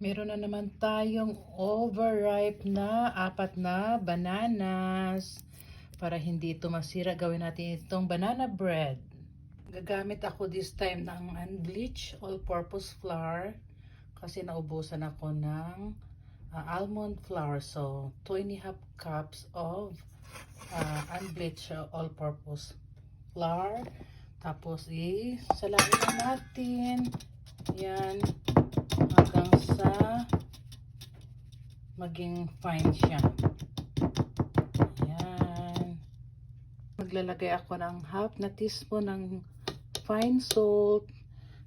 Meron na naman tayong overripe na 4 na bananas. Para hindi ito masira, gawin natin itong banana bread. Gagamit ako this time ng unbleached all-purpose flour kasi naubusan ako ng almond flour. So, 2.5 cups of unbleached all-purpose flour. Tapos, salamin na natin. Yan. Hanggang sa maging fine siya. Yan. Maglalagay ako ng half na teaspoon ng fine salt.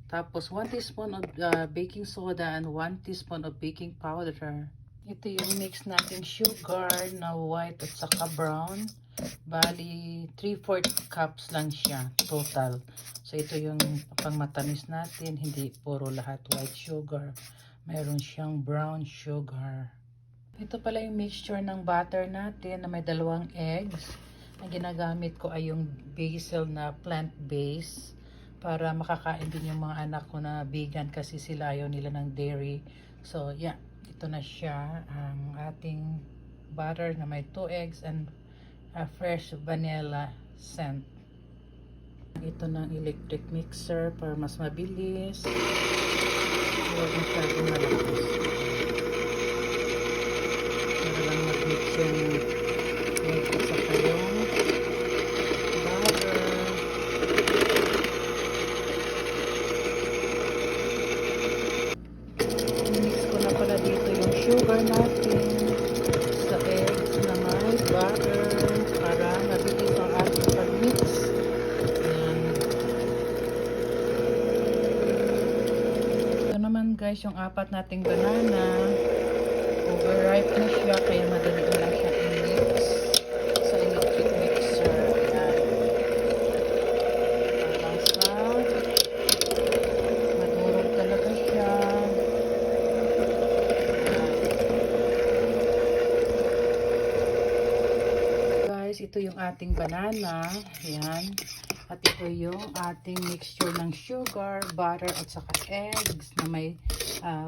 Tapos 1 teaspoon of baking soda and 1 teaspoon of baking powder. Ito yung mix natin sugar na white at saka brown. Bali 3/4 cups lang siya total. So ito yung pangmatamis natin, hindi puro lahat white sugar. Mayroon siyang brown sugar. Ito pala yung mixture ng butter natin na may 2 eggs. Ang ginagamit ko ay yung basil na plant base para makakain din yung mga anak ko na vegan kasi sila ayaw nila ng dairy. So yeah, ito na siya ang ating butter na may 2 eggs and a fresh vanilla scent. Ito ng electric mixer para mas mabilis. Huwag masyadong malakas. Para lang mag-mix yung egg at saka yung butter. Mix ko na pala dito yung sugar natin sa eggs na may butter para mabilis ang ating pag-mix. Ito naman guys yung 4 nating banana. Overripe na siya kaya madali na lang siya i-mix sa electric mixer. Ayan. Hanggang sa madurog talaga siya. Guys, ito yung ating banana. Ayan. At ito yung ating mixture ng sugar, butter, at saka eggs na may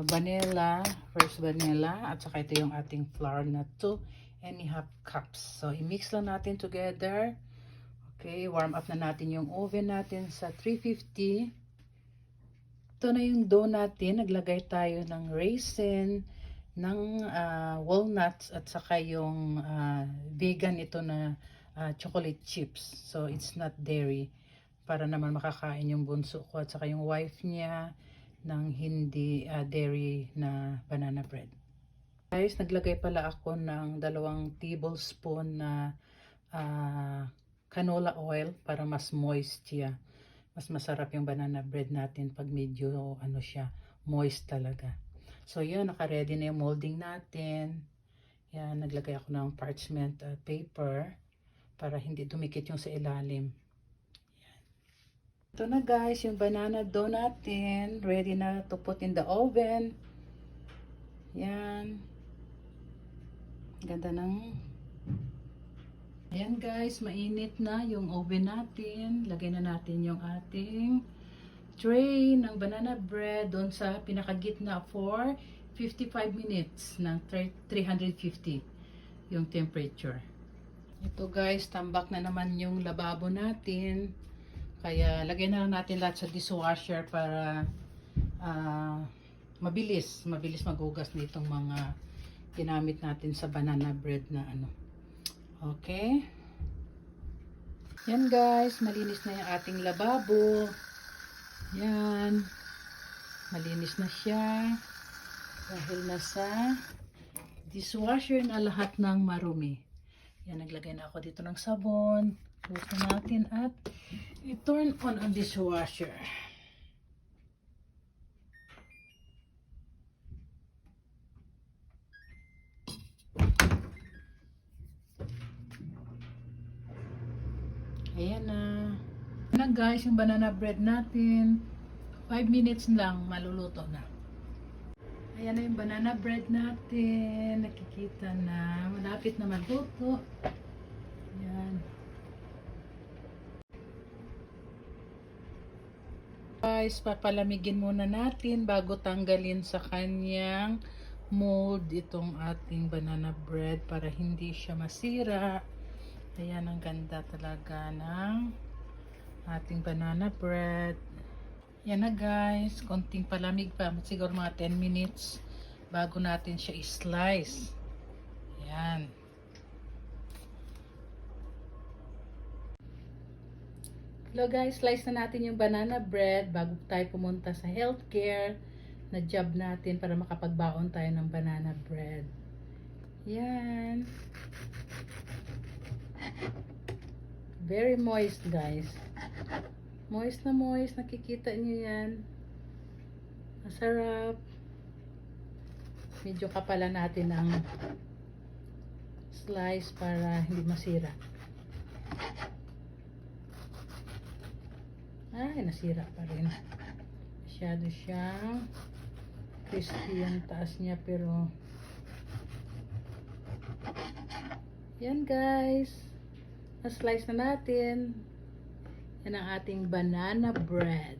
vanilla, fresh vanilla. At saka ito yung ating flour na 2.5 cups. So, i-mix lang natin together. Okay, warm up na natin yung oven natin sa 350. Ito na yung dough natin. Naglagay tayo ng raisin, ng walnuts, at saka yung vegan ito na chocolate chips. So, it's not dairy. Para naman makakain yung bunso ko at saka yung wife niya ng hindi dairy na banana bread. Guys, naglagay pala ako ng 2 tablespoon na canola oil para mas moist siya. Mas masarap yung banana bread natin pag medyo siya, moist talaga. So, yun, naka-ready na yung molding natin. Yan, naglagay ako ng parchment paper para hindi dumikit yung sa ilalim. Yan. Ito na guys, yung banana dough natin. Ready na to put in the oven. Yan. Ganda ng... Ayan guys, mainit na yung oven natin. Lagay na natin yung ating tray ng banana bread doon sa pinakagitna for 55 minutes ng 350 yung temperature. Ito guys, tambak na naman yung lababo natin. Kaya lagay na lang natin lahat sa dishwasher para mabilis maghugas nitong mga ginamit natin sa banana bread na Okay. Yan guys, malinis na yung ating lababo. Yan. Malinis na siya. Dahil nasa dishwasher na lahat ng marumi. Yan, naglagay na ako dito ng sabon. Close na natin at i-turn on ang dishwasher. Ayan na. Ayan na guys, yung banana bread natin. 5 minutes lang, maluluto na. Ayan na yung banana bread natin. Nakikita na. Malapit na magluto. Ayan. guys, papalamigin muna natin bago tanggalin sa kanyang mold itong ating banana bread para hindi siya masira. Ayan, ang ganda talaga ng ating banana bread. Yan na guys, konting palamig pa, siguro mga 10 minutes bago natin siya i-slice. Ayan. Hello guys, slice na natin yung banana bread bago tayo pumunta sa healthcare na job natin para makapagbaon tayo ng banana bread. Yan. Very moist guys. Moist na moist. Nakikita nyo yan. Masarap. Medyo kapalan natin ang slice para hindi masira. Ay, nasira pa rin. Masyado siyang crispy yung taas niya pero yan guys. Na-slice na natin. Yan ang ating banana bread.